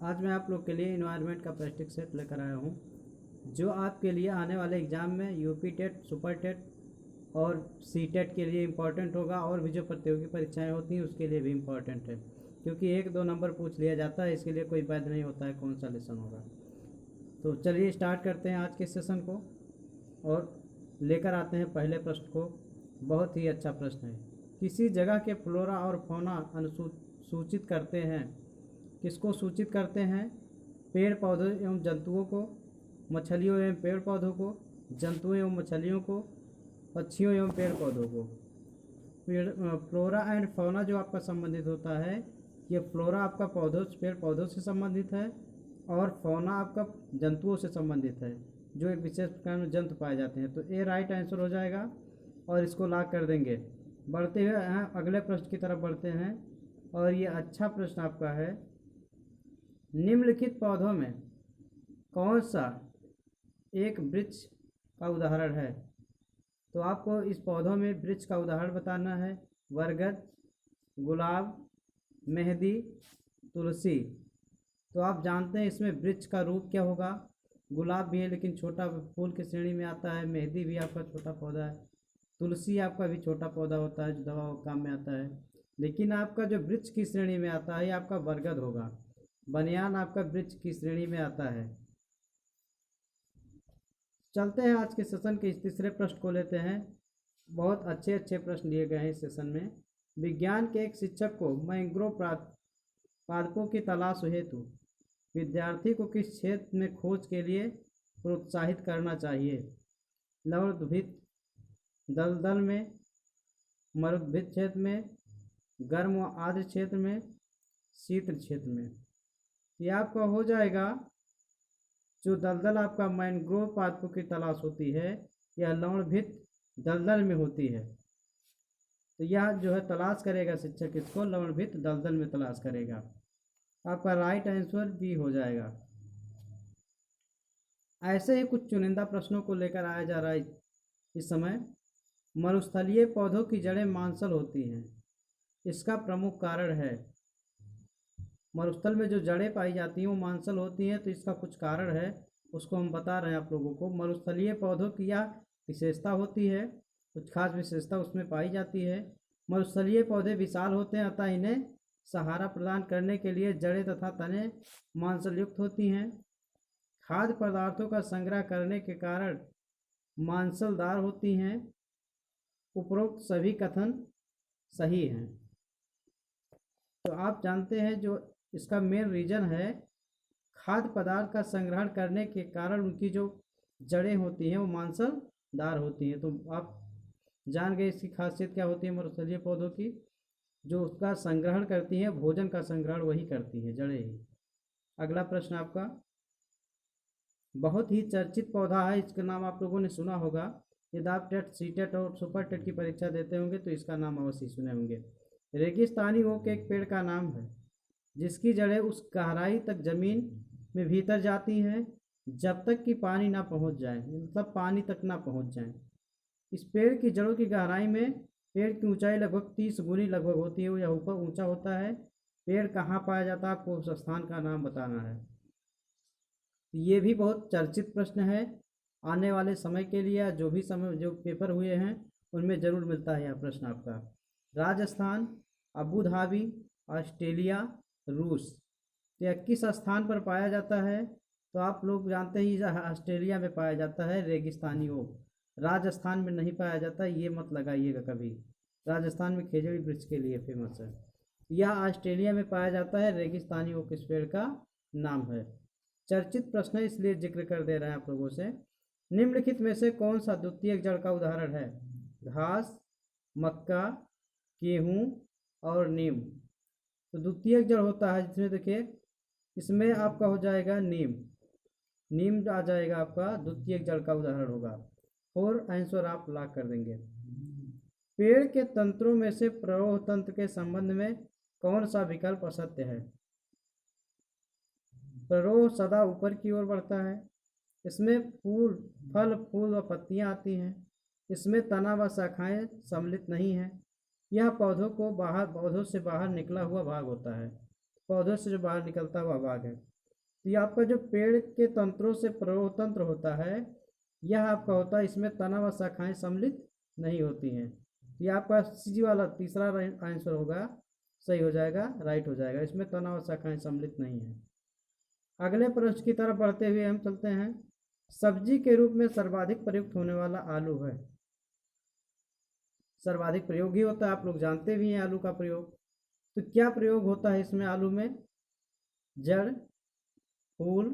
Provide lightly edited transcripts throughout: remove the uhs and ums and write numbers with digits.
आज मैं आप लोग के लिए इन्वायरमेंट का प्रैक्टिस सेट लेकर आया हूँ जो आपके लिए आने वाले एग्ज़ाम में यूपी टेट, सुपर टेट और सी टेट के लिए इम्पॉर्टेंट होगा। और भी जो प्रतियोगी परीक्षाएं होती हैं उसके लिए भी इम्पॉर्टेंट है, क्योंकि 1-2 नंबर पूछ लिया जाता है। इसके लिए कोई वैध नहीं होता है कौन सा लेसन होगा। तो चलिए स्टार्ट करते हैं आज के सेशन को और लेकर आते हैं पहले प्रश्न को। बहुत ही अच्छा प्रश्न है। किसी जगह के फ्लोरा और फौना सूचित करते हैं। किसको सूचित करते हैं? पेड़ पौधों एवं जंतुओं को, मछलियों एवं पेड़ पौधों को, जंतुओं एवं मछलियों को, पक्षियों एवं पेड़ पौधों को। फ्लोरा एंड फौना जो आपका संबंधित होता है, ये फ्लोरा आपका पेड़ पौधों से संबंधित है और फौना आपका जंतुओं से संबंधित है, जो एक विशेष प्रकार में जंतु पाए जाते हैं। तो ए राइट आंसर हो जाएगा और इसको लॉक कर देंगे। बढ़ते हुए यहाँ अगले प्रश्न की तरफ बढ़ते हैं और ये अच्छा प्रश्न आपका है। निम्नलिखित पौधों में कौन सा एक वृक्ष का उदाहरण है? तो आपको इस पौधों में वृक्ष का उदाहरण बताना है। बरगद, गुलाब, मेहंदी, तुलसी। तो आप जानते हैं इसमें वृक्ष का रूप क्या होगा। गुलाब भी है लेकिन छोटा फूल की श्रेणी में आता है। मेहंदी भी आपका छोटा पौधा है। तुलसी आपका भी छोटा पौधा होता है जो दवा काम में आता है। लेकिन आपका जो वृक्ष की श्रेणी में आता है आपका बरगद होगा। बनियान आपका वृक्ष की श्रेणी में आता है। चलते हैं आज के सेशन के इस तीसरे प्रश्न को लेते हैं। बहुत अच्छे अच्छे प्रश्न लिए गए हैं इस सेशन में। विज्ञान के एक शिक्षक को मैंग्रोव पादपों की तलाश हेतु विद्यार्थी को किस क्षेत्र में खोज के लिए प्रोत्साहित करना चाहिए? लवणद्भित दलदल में, मरुद्भित क्षेत्र में, गर्म व आर्द्र क्षेत्र में, शीत क्षेत्र में। यह आपका हो जाएगा जो दलदल आपका मैंग्रोव पादपों की तलाश होती है, यह लवणद्भित दलदल में होती है। तो यह जो है तलाश करेगा शिक्षक इसको लवणद्भित दलदल में तलाश करेगा। आपका राइट आंसर भी हो जाएगा। ऐसे ही कुछ चुनिंदा प्रश्नों को लेकर आया जा रहा है इस समय। मरुस्थलीय पौधों की जड़ें मांसल होती हैं, इसका प्रमुख कारण है। मरुस्थल में जो जड़ें पाई जाती हैं वो मांसल होती हैं, तो इसका कुछ कारण है, उसको हम बता रहे हैं आप लोगों को। मरुस्थलीय पौधों की यह विशेषता होती है, कुछ खास विशेषता उसमें पाई जाती है। मरुस्थलीय पौधे विशाल होते हैं, अतः इन्हें सहारा प्रदान करने के लिए जड़ें तथा तने मांसल युक्त होती हैं। खाद्य पदार्थों का संग्रह करने के कारण मांसलदार होती हैं। उपरोक्त सभी कथन सही हैं। तो आप जानते हैं जो इसका मेन रीजन है, खाद्य पदार्थ का संग्रहण करने के कारण उनकी जो जड़ें होती हैं वो मांसलदार होती हैं। तो आप जान गए इसकी खासियत क्या होती है मरुस्थलीय पौधों की। जो उसका संग्रहण करती हैं, भोजन का संग्रहण वही करती है, जड़ें ही। अगला प्रश्न आपका बहुत ही चर्चित पौधा है, इसका नाम आप लोगों ने सुना होगा। यदि आप टेट, सी टेट और सुपर टेट की परीक्षा देते होंगे तो इसका नाम अवश्य सुने होंगे। रेगिस्तानी ओक एक पेड़ का नाम है जिसकी जड़ें उस गहराई तक जमीन में भीतर जाती हैं जब तक कि पानी ना पहुंच जाए, मतलब पानी तक ना पहुंच जाए। इस पेड़ की जड़ों की गहराई में पेड़ की ऊंचाई लगभग 30 गुनी लगभग होती है, यह ऊपर ऊंचा होता है। पेड़ कहाँ पाया जाता है आपको उस स्थान का नाम बताना है। ये भी बहुत चर्चित प्रश्न है, आने वाले समय के लिए जो भी समय जो पेपर हुए हैं उनमें ज़रूर मिलता है यह प्रश्न आपका। राजस्थान, अबू धाबी, ऑस्ट्रेलिया, रूस। तो यह किस स्थान पर पाया जाता है? तो आप लोग जानते ही ऑस्ट्रेलिया में पाया जाता है रेगिस्तानी ओक। राजस्थान में नहीं पाया जाता, ये मत लगाइएगा कभी। राजस्थान में खेजड़ी वृक्ष के लिए फेमस है। यह ऑस्ट्रेलिया में पाया जाता है, रेगिस्तानी ओक इस पेड़ का नाम है। चर्चित प्रश्न है इसलिए जिक्र कर दे रहे हैं आप लोगों से। निम्नलिखित में से कौन सा द्वितीयक जड़ का उदाहरण है? घास, मक्का, गेहूँ और नीम। तो द्वितीयक जड़ होता है जिसमें देखिए इसमें आपका हो जाएगा नीम। नीम आ जाएगा आपका द्वितीयक जड़ का उदाहरण होगा। और आंसर आप लॉक कर देंगे। पेड़ के तंत्रों में से प्ररोह तंत्र के संबंध में कौन सा विकल्प असत्य है? प्ररोह सदा ऊपर की ओर बढ़ता है। इसमें फल, फूल व पत्तियां आती हैं। इसमें तना व शाखाएं सम्मिलित नहीं हैं। यह पौधों से बाहर निकला हुआ भाग होता है। पौधों से जो बाहर निकलता है वह भाग है। तो ये आपका जो पेड़ के तंत्रों से प्ररोतंत्र होता है, यह आपका होता है, इसमें तना व शाखाएं सम्मिलित नहीं होती हैं। तो ये आपका सी वाला तीसरा आंसर होगा, सही हो जाएगा, राइट हो जाएगा, इसमें तना व शाखाएं सम्मिलित नहीं है। अगले प्रश्न की तरफ बढ़ते हुए हम चलते हैं। सब्जी के रूप में सर्वाधिक प्रयुक्त होने वाला आलू है। सर्वाधिक प्रयोग ही होता है, आप लोग जानते भी हैं आलू का प्रयोग। तो क्या प्रयोग होता है इसमें आलू में? जड़, फूल,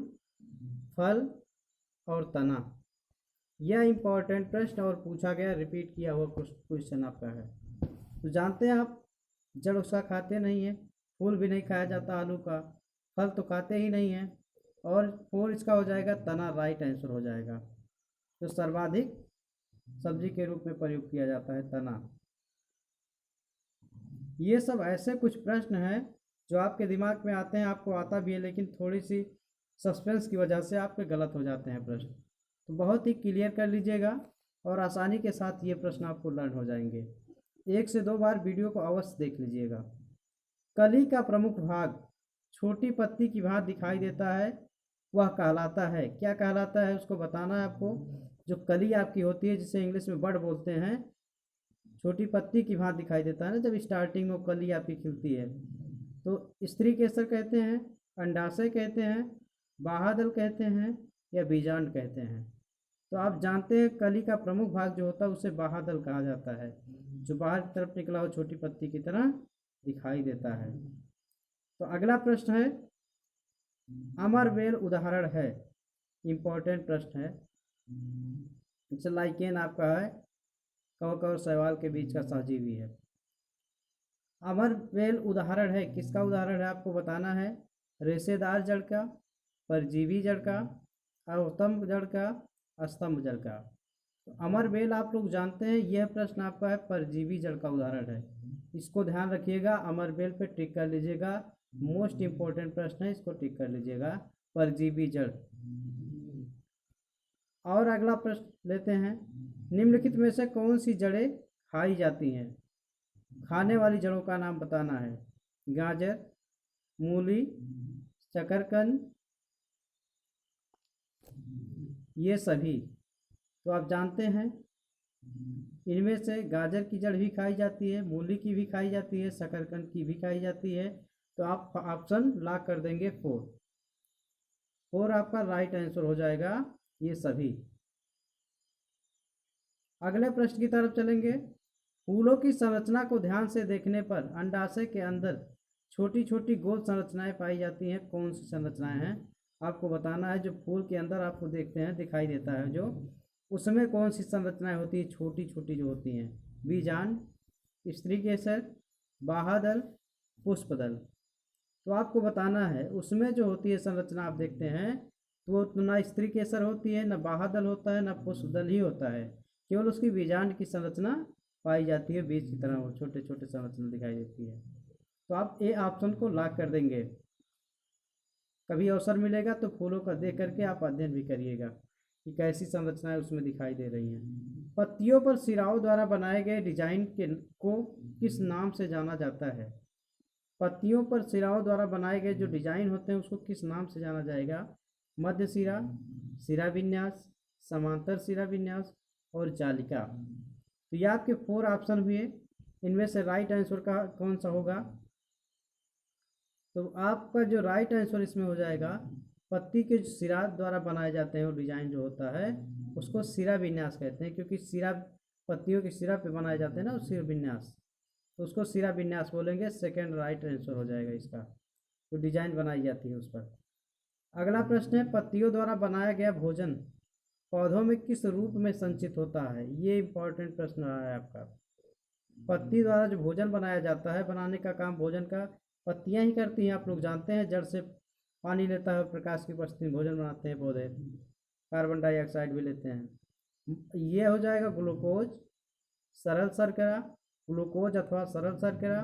फल और तना। यह इंपॉर्टेंट प्रश्न और पूछा गया, रिपीट किया हुआ क्वेश्चन आपका है। तो जानते हैं आप, जड़ उसका खाते नहीं है, फूल भी नहीं खाया जाता आलू का, फल तो खाते ही नहीं है, और फोर इसका हो जाएगा तना, राइट आंसर हो जाएगा। तो सर्वाधिक सब्जी के रूप में प्रयोग किया जाता है तना। ये सब ऐसे कुछ प्रश्न हैं जो आपके दिमाग में आते हैं, आपको आता भी है, लेकिन थोड़ी सी सस्पेंस की वजह से आपके गलत हो जाते हैं प्रश्न। तो बहुत ही क्लियर कर लीजिएगा और आसानी के साथ ये प्रश्न आपको लर्न हो जाएंगे। 1 से 2 बार वीडियो को अवश्य देख लीजिएगा। कली का प्रमुख भाग छोटी पत्ती की भांति दिखाई देता है, वह कहलाता है, क्या कहलाता है उसको बताना है आपको। जो कली आपकी होती है, जिसे इंग्लिश में बड बोलते हैं, छोटी पत्ती की भांति दिखाई देता है ना जब स्टार्टिंग में कली आपकी खिलती है, तो स्त्री केसर कहते हैं, अंडाशय कहते हैं, बाहादल कहते हैं, या बीजांड कहते हैं। तो आप जानते हैं कली का प्रमुख भाग जो होता है उसे बाहादल कहा जाता है, जो बाहर की तरफ निकला हो छोटी पत्ती की तरह दिखाई देता है। तो अगला प्रश्न है, अमरबेल उदाहरण है, इंपॉर्टेंट प्रश्न है। जैसे लाइकेन आपका है, कवक और शैवाल के बीच का सहजीवी है। अमरबेल उदाहरण है, किसका उदाहरण है आपको बताना है। रेशेदार जड़ का, परजीवी जड़ का, अवतंब जड़ का, स्तंभ जड़ का। तो अमरबेल आप लोग जानते हैं, यह प्रश्न आपका है परजीवी जड़ का उदाहरण है, इसको ध्यान रखिएगा, अमरबेल पे टिक कर लीजिएगा, मोस्ट इंपॉर्टेंट प्रश्न है, इसको टिक कर लीजिएगा, परजीवी जड़। और अगला प्रश्न लेते हैं, निम्नलिखित में से कौन सी जड़ें खाई जाती हैं? खाने वाली जड़ों का नाम बताना है। गाजर, मूली, शकरकंद, ये सभी। तो आप जानते हैं इनमें से गाजर की जड़ भी खाई जाती है, मूली की भी खाई जाती है, शकरकंद की भी खाई जाती है। तो आप ऑप्शन लॉक कर देंगे 4 आपका राइट आंसर हो जाएगा, ये सभी। अगले प्रश्न की तरफ चलेंगे। फूलों की संरचना को ध्यान से देखने पर अंडाशय के अंदर छोटी छोटी गोल संरचनाएं पाई जाती हैं, कौन सी संरचनाएं हैं आपको बताना है। जो फूल के अंदर आपको देखते हैं दिखाई देता है, जो उसमें कौन सी संरचनाएं होती है, छोटी छोटी जो होती हैं। बीजांड, स्त्री केसर, बाहादल, पुष्पदल। तो आपको बताना है उसमें जो होती है संरचना आप देखते हैं, तो वो ना स्त्री केसर होती है, ना बाहादल होता है, ना पुष्पदल ही होता है, केवल उसकी बीजांड की संरचना पाई जाती है, बीज की तरह वो छोटे छोटे संरचना दिखाई देती है। तो आप ए ऑप्शन को लॉक कर देंगे। कभी अवसर मिलेगा तो फूलों का देख करके आप अध्ययन भी करिएगा कि कैसी संरचनाएं उसमें दिखाई दे रही हैं। पत्तियों पर सिराओं द्वारा बनाए गए डिजाइन को किस नाम से जाना जाता है? पत्तियों पर सिराओं द्वारा बनाए गए जो डिजाइन होते हैं उसको किस नाम से जाना जाएगा? मध्य सिरा, सिरा विन्यास, समांतर सिरा विन्यास और जालिका। तो ये आपके 4 ऑप्शन हुए, इनमें से राइट आंसर का कौन सा होगा? तो आपका जो राइट आंसर इसमें हो जाएगा, पत्ती के जो सिरा द्वारा बनाए जाते हैं वो डिजाइन जो होता है उसको सिरा विन्यास कहते हैं, क्योंकि सिरा पत्तियों के सिरा पे बनाए जाते हैं ना, सिरा विन्यास, तो उसको सिरा विन्यास बोलेंगे। सेकंड राइट आंसर हो जाएगा इसका, तो डिजाइन बनाई जाती है उस पर। अगला प्रश्न है, पत्तियों द्वारा बनाया गया भोजन पौधों में किस रूप में संचित होता है? ये इंपॉर्टेंट प्रश्न रहा है आपका। पत्ती द्वारा जो भोजन बनाया जाता है, बनाने का काम भोजन का पत्तियां ही करती हैं, आप लोग जानते हैं। जड़ से पानी लेता है, प्रकाश की उपस्थिति में भोजन बनाते हैं पौधे, कार्बन डाइऑक्साइड भी लेते हैं। ये हो जाएगा ग्लूकोज, सरल शर्करा, ग्लूकोज अथवा सरल शर्करा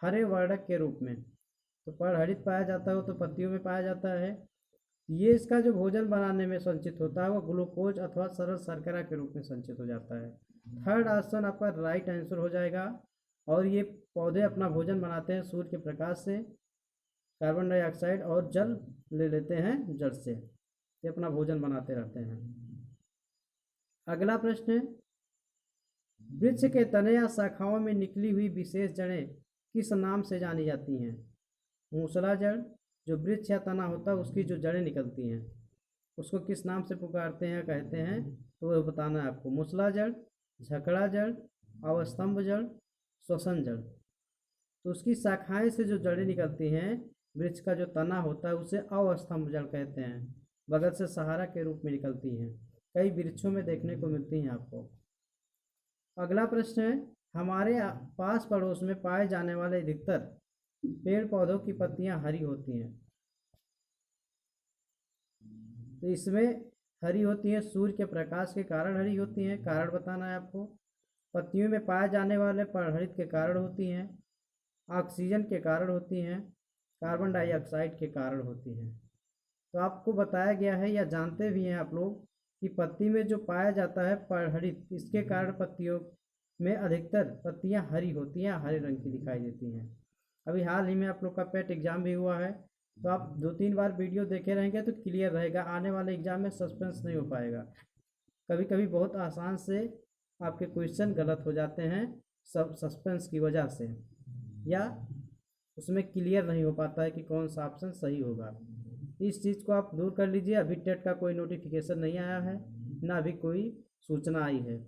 हरे वर्णक के रूप में। तो परहरित पाया जाता है तो पत्तियों में पाया जाता है। ये इसका जो भोजन बनाने में संचित होता है वो ग्लूकोज अथवा सरल शर्करा के रूप में संचित हो जाता है। थर्ड ऑप्शन आपका राइट आंसर हो जाएगा। और ये पौधे अपना भोजन बनाते हैं सूर्य के प्रकाश से। कार्बन डाइऑक्साइड और जल ले लेते हैं जड़ से, ये अपना भोजन बनाते रहते हैं। अगला प्रश्न है, वृक्ष के तने या शाखाओं में निकली हुई विशेष जड़ें किस नाम से जानी जाती हैं? मूसला जड़, जो वृक्ष या तना होता है उसकी जो जड़ें निकलती हैं उसको किस नाम से पुकारते हैं, कहते हैं, तो वो बताना है आपको। मूसला जड़, झकड़ा जड़, अवस्तंभ जड़, श्वसन जड़। तो उसकी शाखाएं से जो जड़ें निकलती हैं, वृक्ष का जो तना होता है उसे अवस्तंभ जड़ कहते हैं, बगल से सहारा के रूप में निकलती हैं, कई वृक्षों में देखने को मिलती हैं आपको। अगला प्रश्न है, हमारे पास पड़ोस में पाए जाने वाले अधिकतर पेड़ पौधों की पत्तियां हरी होती हैं। तो इसमें हरी होती हैं सूर्य के प्रकाश के कारण हरी होती हैं, कारण बताना है आपको। पत्तियों में पाए जाने वाले परहरित के कारण होती हैं, ऑक्सीजन के कारण होती हैं, कार्बन डाइऑक्साइड के कारण होती हैं। तो आपको बताया गया है या जानते भी हैं आप लोग कि पत्ती में जो पाया जाता है परहरित, इसके कारण पत्तियों में अधिकतर पत्तियां हरी होती हैं, हरे रंग की दिखाई देती हैं। अभी हाल ही में आप लोग का पेट एग्जाम भी हुआ है, तो आप 2-3 बार वीडियो देखे रहेंगे तो क्लियर रहेगा, आने वाले एग्जाम में सस्पेंस नहीं हो पाएगा। कभी कभी बहुत आसान से आपके क्वेश्चन गलत हो जाते हैं सब सस्पेंस की वजह से, या उसमें क्लियर नहीं हो पाता है कि कौन सा ऑप्शन सही होगा। इस चीज़ को आप दूर कर लीजिए। अभी टेट का कोई नोटिफिकेशन नहीं आया है, ना अभी कोई सूचना आई है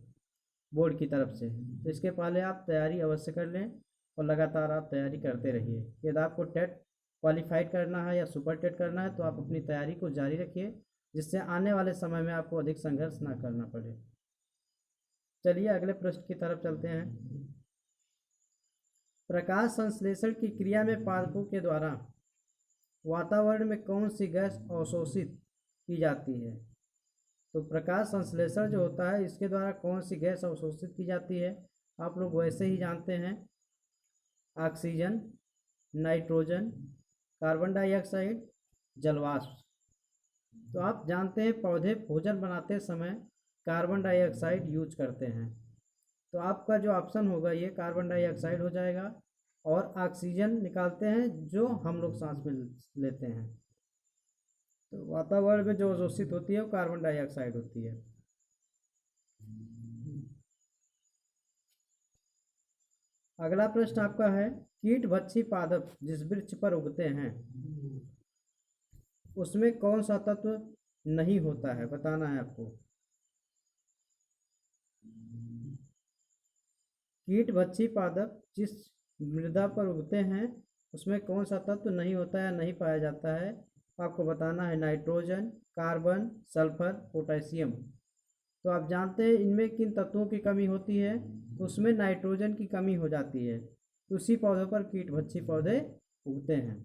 बोर्ड की तरफ से, तो इसके पहले आप तैयारी अवश्य कर लें और लगातार आप तैयारी करते रहिए। यदि आपको टेट क्वालिफाइड करना है या सुपर टेट करना है तो आप अपनी तैयारी को जारी रखिए, जिससे आने वाले समय में आपको अधिक संघर्ष ना करना पड़े। चलिए अगले प्रश्न की तरफ चलते हैं। प्रकाश संश्लेषण की क्रिया में पादपों के द्वारा वातावरण में कौन सी गैस अवशोषित की जाती है? तो प्रकाश संश्लेषण जो होता है इसके द्वारा कौन सी गैस अवशोषित की जाती है? आप लोग वैसे ही जानते हैं, ऑक्सीजन, नाइट्रोजन, कार्बन डाइऑक्साइड, जलवाष्प। तो आप जानते हैं पौधे भोजन बनाते समय कार्बन डाइऑक्साइड यूज करते हैं, तो आपका जो ऑप्शन होगा ये कार्बन डाइऑक्साइड हो जाएगा, और ऑक्सीजन निकालते हैं जो हम लोग सांस में लेते हैं। तो वातावरण में जो अवशोषित होती है वो कार्बन डाइऑक्साइड होती है। अगला प्रश्न आपका है, कीट भक्षी पादप जिस वृक्ष पर उगते हैं उसमें कौन सा तत्व नहीं होता है, बताना है आपको। कीट भक्षी पादप जिस मृदा पर उगते हैं उसमें कौन सा तत्व नहीं होता है, नहीं पाया जाता है, आपको बताना है। Nitrogen, carbon, sulphur, potassium. तो आप जानते हैं इनमें किन तत्वों की कमी होती है, तो उसमें नाइट्रोजन की कमी हो जाती है, तो उसी पौधों पर कीटभक्षी पौधे उगते हैं।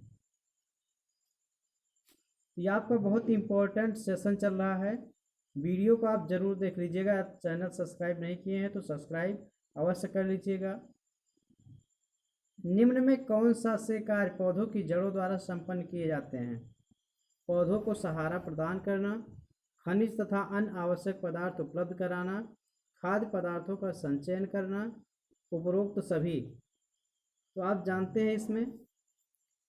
ये आपका बहुत इम्पोर्टेंट सेशन चल रहा है, वीडियो को आप ज़रूर देख लीजिएगा। आप चैनल सब्सक्राइब नहीं किए हैं तो सब्सक्राइब अवश्य कर लीजिएगा। निम्न में कौन सा से कार्य पौधों की जड़ों द्वारा संपन्न किए जाते हैं? पौधों को सहारा प्रदान करना, खनिज तथा अन्य आवश्यक पदार्थ उपलब्ध कराना, खाद्य पदार्थों का संचयन करना, उपरोक्त सभी। तो आप जानते हैं इसमें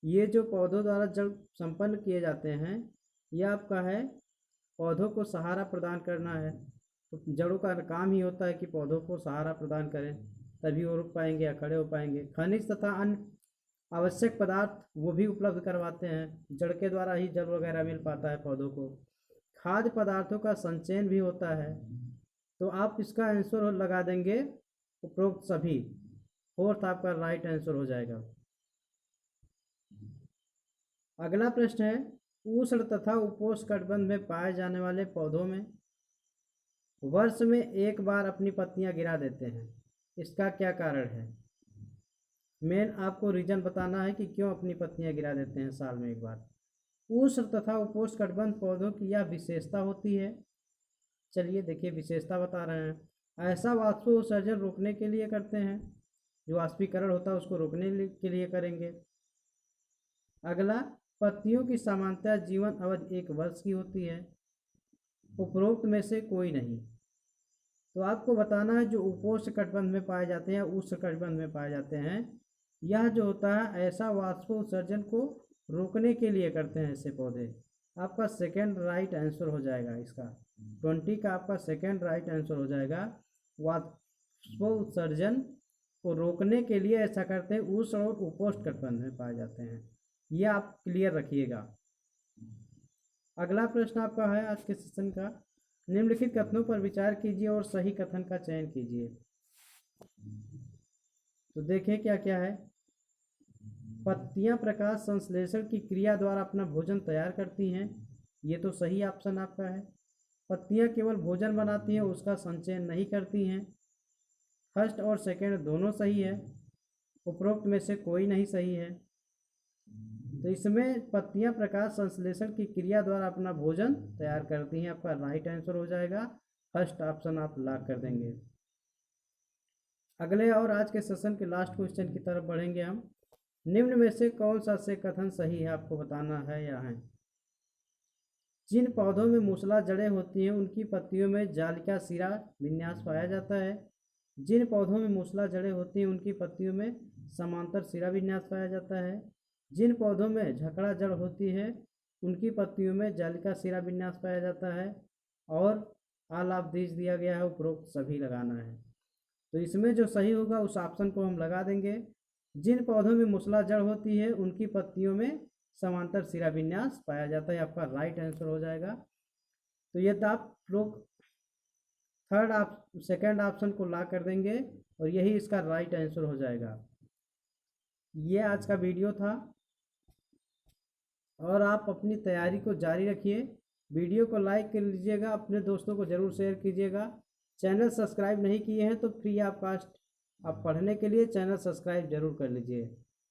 ये जो पौधों द्वारा जड़ संपन्न किए जाते हैं यह आपका है पौधों को सहारा प्रदान करना है। तो जड़ों का काम ही होता है कि पौधों को सहारा प्रदान करें, तभी वो रुक पाएंगे या खड़े हो पाएंगे। खनिज तथा अन्य आवश्यक पदार्थ वो भी उपलब्ध करवाते हैं, जड़ के द्वारा ही जल वगैरह मिल पाता है पौधों को। खाद्य पदार्थों का संचयन भी होता है, तो आप इसका आंसर लगा देंगे उपरोक्त सभी, फोर्थ आपका राइट आंसर हो जाएगा। अगला प्रश्न है, उष्ण तथा उपोष्णकटिबंध में पाए जाने वाले पौधों में वर्ष में एक बार अपनी पत्तियां गिरा देते हैं, इसका क्या कारण है? मेन आपको रीजन बताना है कि क्यों अपनी पत्तियां गिरा देते हैं साल में एक बार। उष्ण तथा उपोष्णकटिबंध पौधों की यह विशेषता होती है, चलिए देखिए विशेषता बता रहे हैं। ऐसा वाष्पोत्सर्जन रोकने के लिए करते हैं, जो वाष्पीकरण होता है उसको रोकने के लिए करेंगे। अगला, पत्तियों की सामान्यतः जीवन अवधि 1 वर्ष की होती है, उपरोक्त में से कोई नहीं। तो आपको बताना है जो उपोष्णकटिबंध में पाए जाते हैं, उष्णकटिबंध में पाए जाते हैं, यह जो होता है ऐसा वाष्पोत्सर्जन को रोकने के लिए करते हैं ऐसे पौधे। आपका सेकेंड राइट आंसर हो जाएगा इसका, 20 का आपका सेकेंड राइट आंसर हो जाएगा। वाष्पोत्सर्जन को रोकने के लिए ऐसा करते हैं, उष्ण और उपोष्ण कटिबंध में पाए जाते हैं। ये आप क्लियर रखिएगा। अगला प्रश्न आपका है आज के सेशन का, निम्नलिखित कथनों पर विचार कीजिए और सही कथन का चयन कीजिए। तो देखें क्या क्या है। पत्तियां प्रकाश संश्लेषण की क्रिया द्वारा अपना भोजन तैयार करती हैं, ये तो सही ऑप्शन आपका है। पत्तियां केवल भोजन बनाती हैं, उसका संचयन नहीं करती हैं। फर्स्ट और सेकंड दोनों सही है, उपरोक्त में से कोई नहीं सही है। तो इसमें पत्तियां प्रकाश संश्लेषण की क्रिया द्वारा अपना भोजन तैयार करती हैं, आपका राइट आंसर हो जाएगा। फर्स्ट ऑप्शन आप लॉक कर देंगे। अगले और आज के सेशन के लास्ट क्वेश्चन की तरफ बढ़ेंगे हम। निम्न में से कौन सा से कथन सही है, आपको बताना है या है। जिन पौधों में मूसला जड़ें होती हैं उनकी पत्तियों में जालिका सिरा विन्यास पाया जाता है। जिन पौधों में मूसला जड़ें होती हैं उनकी पत्तियों में समांतर सिरा विन्यास पाया जाता है। जिन पौधों में झकड़ा जड़ होती है उनकी पत्तियों में जालिका सिरा विन्यास पाया जाता है। और आल ऑफ दिस दिया गया है, उपरोक्त सभी लगाना है। तो इसमें जो सही होगा उस ऑप्शन को हम लगा देंगे। जिन पौधों में मूसला जड़ होती है उनकी पत्तियों में समांतर सिरा विन्यास पाया जाता है, आपका राइट आंसर हो जाएगा। तो ये आप लोग सेकंड ऑप्शन को ला कर देंगे और यही इसका राइट आंसर हो जाएगा। ये आज का वीडियो था और आप अपनी तैयारी को जारी रखिए। वीडियो को लाइक कर लीजिएगा, अपने दोस्तों को ज़रूर शेयर कीजिएगा। चैनल सब्सक्राइब नहीं किए हैं तो फ्री ऑफ कास्ट आप पढ़ने के लिए चैनल सब्सक्राइब जरूर कर लीजिए,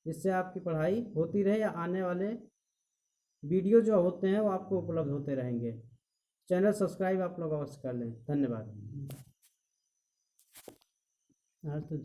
जिससे आपकी पढ़ाई होती रहे या आने वाले वीडियो जो होते हैं वो आपको उपलब्ध होते रहेंगे। चैनल सब्सक्राइब आप लोग अवश्य कर लें। धन्यवाद। आज तो